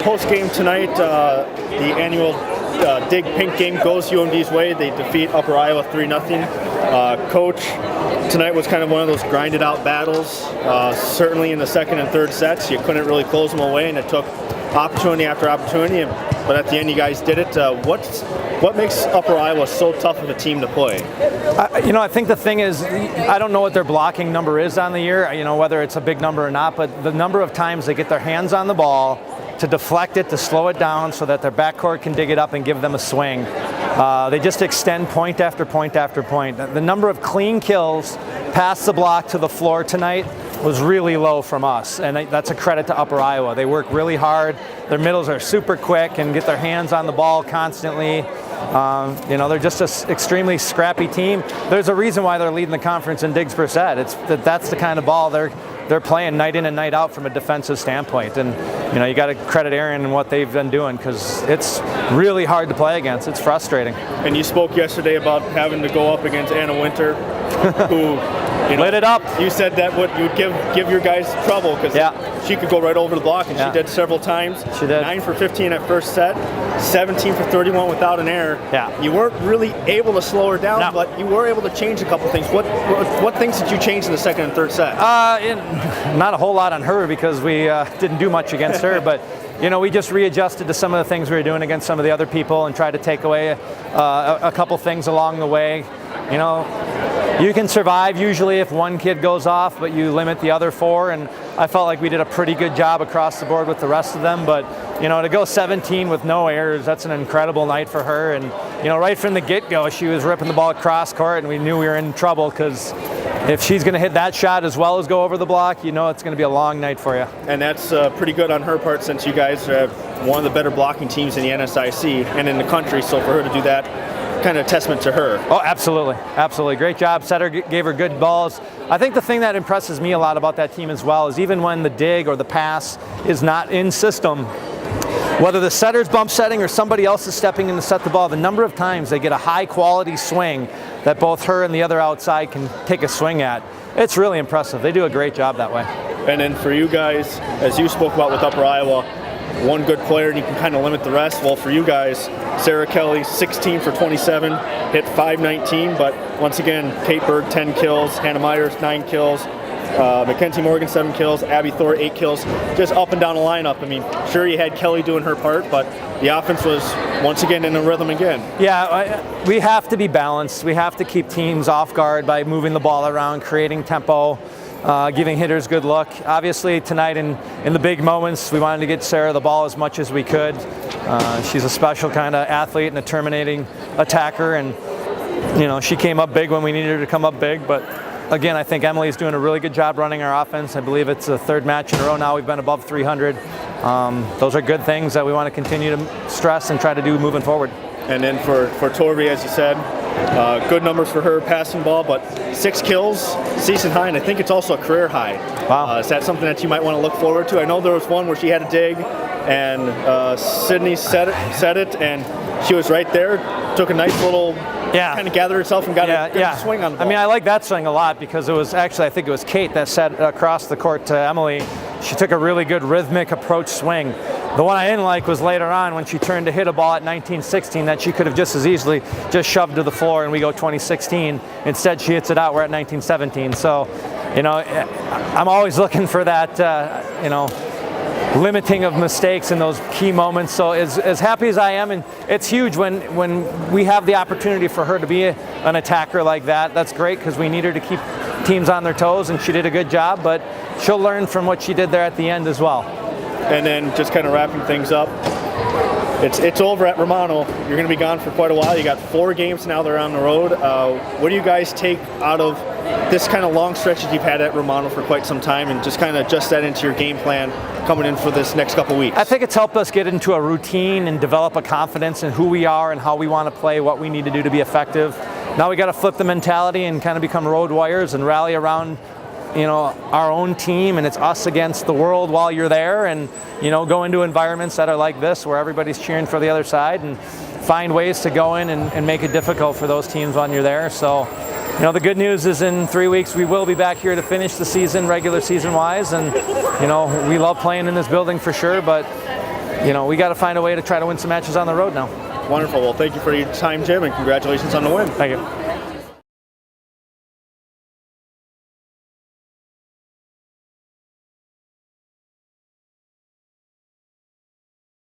Post-game tonight, the annual Dig Pink game goes UMD's way. They defeat Upper Iowa 3-0. Coach, tonight was kind of one of those grinded out battles. Certainly in the second and third sets, you couldn't really close them away, and it took opportunity after opportunity. But at the end, you guys did it. What makes Upper Iowa so tough of a team to play? I think the thing is, I don't know what their blocking number is on the year, whether it's a big number or not, but the number of times they get their hands on the ball to deflect it, to slow it down so that their backcourt can dig it up and give them a swing. They just extend point after point after point. The number of clean kills past the block to the floor tonight was really low from us, and that's a credit to Upper Iowa. They work really hard. Their middles are super quick and get their hands on the ball constantly. They're just an extremely scrappy team. There's a reason why they're leading the conference in digs per set. That's the kind of ball they're playing night in and night out from a defensive standpoint. And you got to credit Aaron and what they've been doing, because it's really hard to play against. It's frustrating. And you spoke yesterday about having to go up against Anna Winter, who lit it up. You said that you would give your guys trouble, because she could go right over the block, and she did several times. She did. 9 for 15 at first set, 17 for 31 without an error. Yeah. You weren't really able to slow her down, but you were able to change a couple things. What things did you change in the second and third set? Not a whole lot on her, because we didn't do much against her, but we just readjusted to some of the things we were doing against some of the other people and tried to take away a couple things along the way. You can survive usually if one kid goes off, but you limit the other four, and I felt like we did a pretty good job across the board with the rest of them. But to go 17 with no errors, that's an incredible night for her. And right from the get-go, she was ripping the ball across court, and we knew we were in trouble, because if she's going to hit that shot as well as go over the block, it's going to be a long night for you. And that's pretty good on her part, since you guys have one of the better blocking teams in the NSIC and in the country. So for her to do that, kind of a testament to her. Oh, absolutely. Absolutely. Great job. Setter gave her good balls. I think the thing that impresses me a lot about that team as well is, even when the dig or the pass is not in system, whether the setter's bump setting or somebody else is stepping in to set the ball, the number of times they get a high quality swing that both her and the other outside can take a swing at, it's really impressive. They do a great job that way. And then for you guys, as you spoke about with Upper Iowa, one good player and you can kind of limit the rest. Well, for you guys, Sarah Kelly, 16 for 27, hit 519, but once again, Kate Berg, 10 kills, Hannah Myers, 9 kills, Mackenzie Morgan, 7 kills, Abby Thor, 8 kills, just up and down the lineup. I mean, sure, you had Kelly doing her part, but the offense was once again in the rhythm again. Yeah, we have to be balanced. We have to keep teams off guard by moving the ball around, creating tempo, giving hitters good look. Obviously tonight in the big moments, we wanted to get Sarah the ball as much as we could. She's a special kind of athlete and a terminating attacker, and she came up big when we needed her to come up big. But again, I think Emily's doing a really good job running our offense. I believe it's the third match in a row now we've been above 300. Those are good things that we want to continue to stress and try to do moving forward. And then for Torvey, as you said, good numbers for her passing ball, but 6 kills, season high, and I think it's also a career high. Wow. Is that something that you might want to look forward to? I know there was one where she had a dig, and Sydney set it, and she was right there, took a nice little, kind of gathered herself and got a good swing on the ball. I mean, I like that swing a lot, because it was actually, I think it was Kate that set across the court to Emily. She took a really good rhythmic approach swing. The one I didn't like was later on when she turned to hit a ball at 19-16 that she could have just as easily just shoved to the floor and we go 20-16. Instead, she hits it out. We're at 19-17. So, I'm always looking for that, limiting of mistakes in those key moments. So as happy as I am, and it's huge when we have the opportunity for her to be an attacker like that. That's great, because we need her to keep teams on their toes, and she did a good job, but she'll learn from what she did there at the end as well. And then just kind of wrapping things up, it's over at Romano. You're going to be gone for quite a while. You got 4 games now they're on the road. What do you guys take out of this kind of long stretch that you've had at Romano for quite some time, and just kind of adjust that into your game plan coming in for this next couple weeks? I think it's helped us get into a routine and develop a confidence in who we are and how we want to play, what we need to do to be effective. Now we got to flip the mentality and kind of become road warriors and rally around our own team, and it's us against the world while you're there, and go into environments that are like this where everybody's cheering for the other side, and find ways to go in and make it difficult for those teams when you're there. So the good news is in 3 weeks we will be back here to finish the season, regular season wise, and we love playing in this building for sure, but we got to find a way to try to win some matches on the road now. Wonderful. Well, thank you for your time, Jim, and congratulations on the win. Thank you.